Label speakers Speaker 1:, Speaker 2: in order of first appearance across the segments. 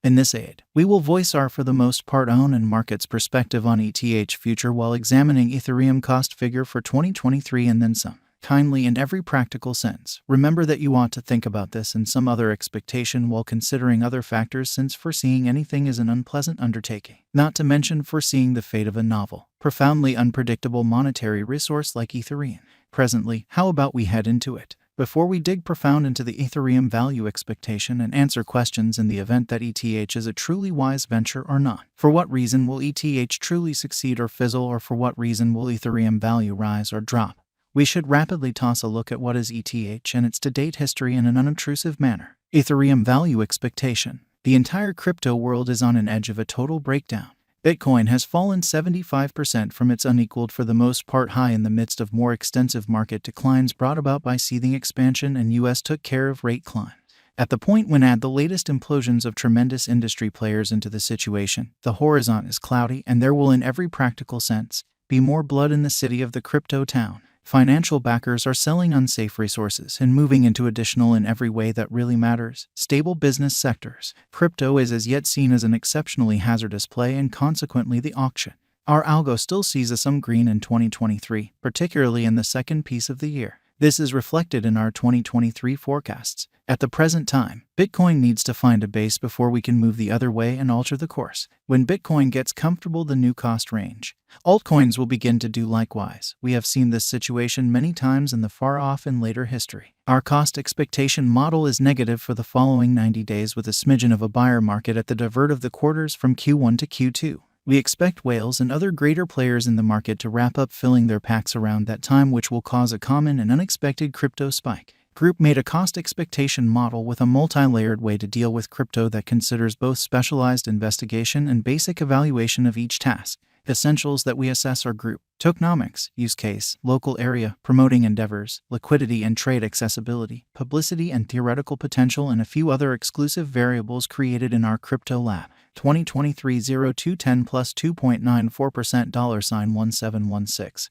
Speaker 1: In this aid, we will voice our for the most part own and market's perspective on ETH future while examining Ethereum cost figure for 2023 and then some. Kindly in every practical sense, remember that you ought to think about this and some other expectation while considering other factors, since foreseeing anything is an unpleasant undertaking, not to mention foreseeing the fate of a novel, profoundly unpredictable monetary resource like Ethereum. Presently, how about we head into it? Before we dig profound into the Ethereum value expectation and answer questions in the event that ETH is a truly wise venture or not. For what reason will ETH truly succeed or fizzle, or for what reason will Ethereum value rise or drop? We should rapidly toss a look at what is ETH and its to-date history in an unobtrusive manner. Ethereum value expectation. The entire crypto world is on an edge of a total breakdown. Bitcoin has fallen 75% from its unequaled for the most part high in the midst of more extensive market declines brought about by seething expansion and US took care of rate climbs. At the point when add the latest implosions of tremendous industry players into the situation, the horizon is cloudy and there will in every practical sense be more blood in the city of the crypto town. Financial backers are selling unsafe resources and moving into additional in every way that really matters, stable business sectors. Crypto is as yet seen as an exceptionally hazardous play and consequently the auction. Our algo still sees a some green in 2023, particularly in the second piece of the year. This is reflected in our 2023 forecasts. At the present time, Bitcoin needs to find a base before we can move the other way and alter the course. When Bitcoin gets comfortable the new cost range, altcoins will begin to do likewise. We have seen this situation many times in the far-off and later history. Our cost expectation model is negative for the following 90 days with a smidgen of a buyer market at the divert of the quarters from Q1 to Q2. We expect whales and other greater players in the market to wrap up filling their packs around that time, which will cause a common and unexpected crypto spike. Group made a cost expectation model with a multi-layered way to deal with crypto that considers both specialized investigation and basic evaluation of each task. Essentials that we assess are group, tokenomics, use case, local area, promoting endeavors, liquidity and trade accessibility, publicity and theoretical potential, and a few other exclusive variables created in our crypto lab. 2023 0210 plus 2.94% $1716.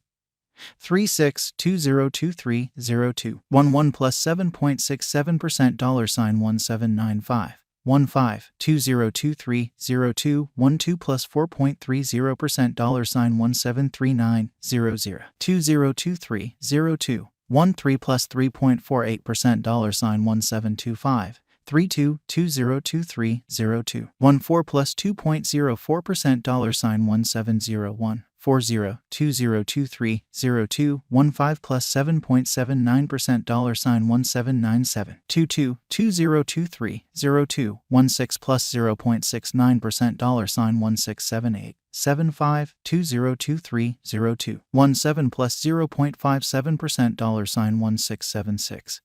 Speaker 1: 36202302 11 plus 7.67% $1795. 15202302 12 plus 4.30% $173900 202302 13 plus 3.48% $1725 32202302 14 plus 2.04% $1701 40 202302 15 plus 7.79% $1797 22 202302 16 plus 0.69% $1678 75 202302 17 plus 0.57% $1676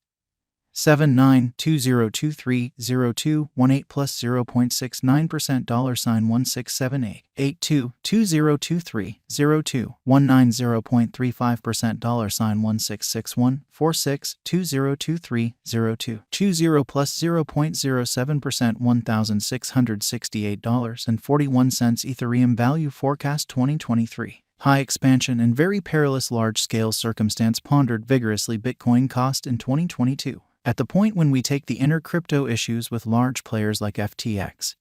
Speaker 1: 79 202302 18 plus 0.69% $1678 82 202302 19 0.35% $1661 46 202302 20 plus 0.07% $1668.41 Ethereum value forecast 2023. High expansion and very perilous large-scale circumstance pondered vigorously Bitcoin cost in 2022. At the point when we take the inner crypto issues with large players like FTX,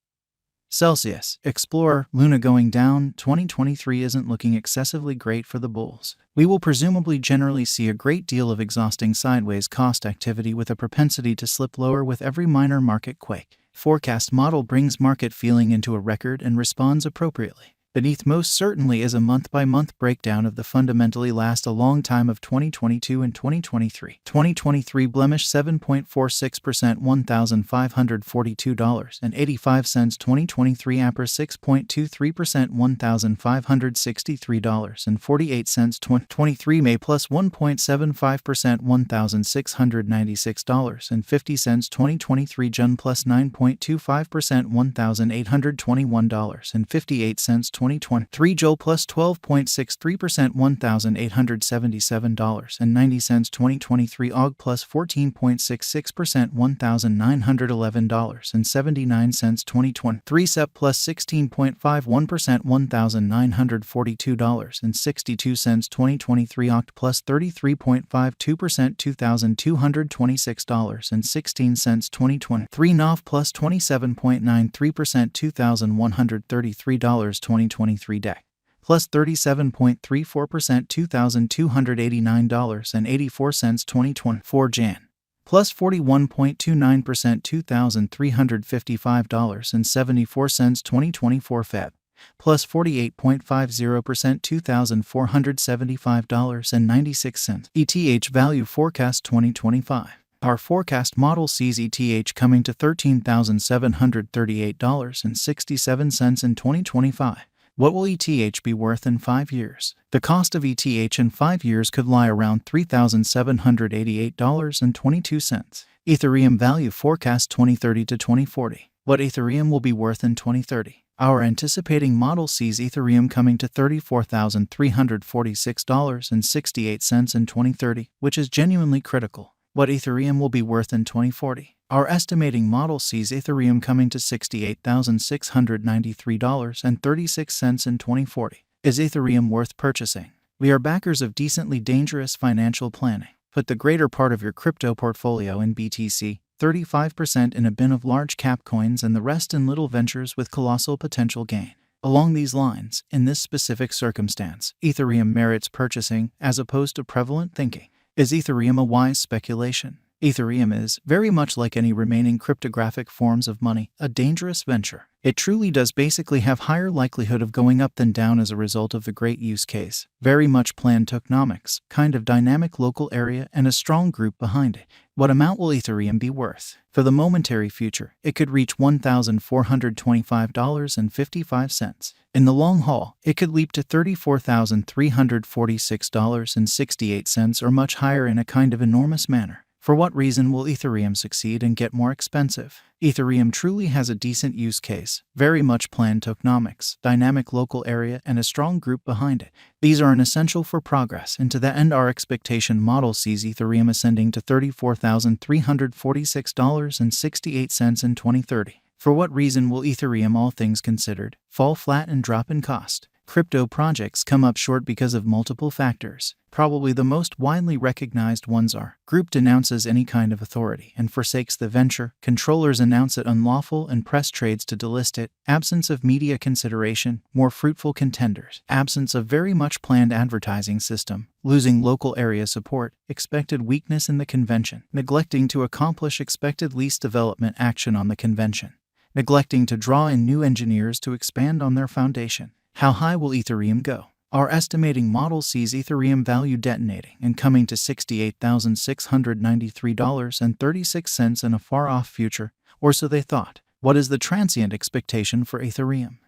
Speaker 1: Celsius, Explorer, Luna going down, 2023 isn't looking excessively great for the bulls. We will presumably generally see a great deal of exhausting sideways cost activity with a propensity to slip lower with every minor market quake. Forecast model brings market feeling into a record and responds appropriately. Beneath most certainly is a month-by-month breakdown of the fundamentally last a long time of 2022 and 2023. 2023 blemish 7.46% $1,542.85. 2023 APR 6.23% $1,563.48. 2023 May plus 1.75% $1,696.50. 2023 June plus 9.25% $1,821.58. 2023 Joe plus 12.63% $1,877.90 2023 AUG plus 14.66% $1,911.79 2023 SEP plus 16.51% $1,942.62 2023 OCT plus 33.52% $2,226.16 2023 NOV plus 27.93% $2,133 2023 DEC plus 37.34% $2,289.84 2024 Jan plus 41.29% $2,355.74 2024 Feb plus 48.50% $2,475.96 ETH value forecast 2025. Our forecast model sees ETH coming to $13,738.67 in 2025. What will ETH be worth in 5 years? The cost of ETH in 5 years could lie around $3,788.22. Ethereum value forecast 2030 to 2040. What Ethereum will be worth in 2030? Our anticipating model sees Ethereum coming to $34,346.68 in 2030, which is genuinely critical. What Ethereum will be worth in 2040? Our estimating model sees Ethereum coming to $68,693.36 in 2040. Is Ethereum worth purchasing? We are backers of decently dangerous financial planning. Put the greater part of your crypto portfolio in BTC, 35% in a bin of large cap coins, and the rest in little ventures with colossal potential gain. Along these lines, in this specific circumstance, Ethereum merits purchasing as opposed to prevalent thinking. Is Ethereum a wise speculation? Ethereum is, very much like any remaining cryptographic forms of money, a dangerous venture. It truly does basically have higher likelihood of going up than down as a result of the great use case, very much planned tokenomics, kind of dynamic local area, and a strong group behind it. What amount will Ethereum be worth? For the momentary future, it could reach $1,425.55. In the long haul, it could leap to $34,346.68 or much higher in a kind of enormous manner. For what reason will Ethereum succeed and get more expensive? Ethereum truly has a decent use case, very much planned tokenomics, dynamic local area, and a strong group behind it. These are an essential for progress, and to that end our expectation model sees Ethereum ascending to $34,346.68 in 2030. For what reason will Ethereum, all things considered, fall flat and drop in cost? Crypto projects come up short because of multiple factors. Probably the most widely recognized ones are: group denounces any kind of authority and forsakes the venture, controllers announce it unlawful and press trades to delist it, absence of media consideration, more fruitful contenders, absence of very much planned advertising system, losing local area support, expected weakness in the convention, neglecting to accomplish expected least development action on the convention, neglecting to draw in new engineers to expand on their foundation. How high will Ethereum go? Our estimating model sees Ethereum value detonating and coming to $68,693.36 in a far-off future, or so they thought. What is the transient expectation for Ethereum?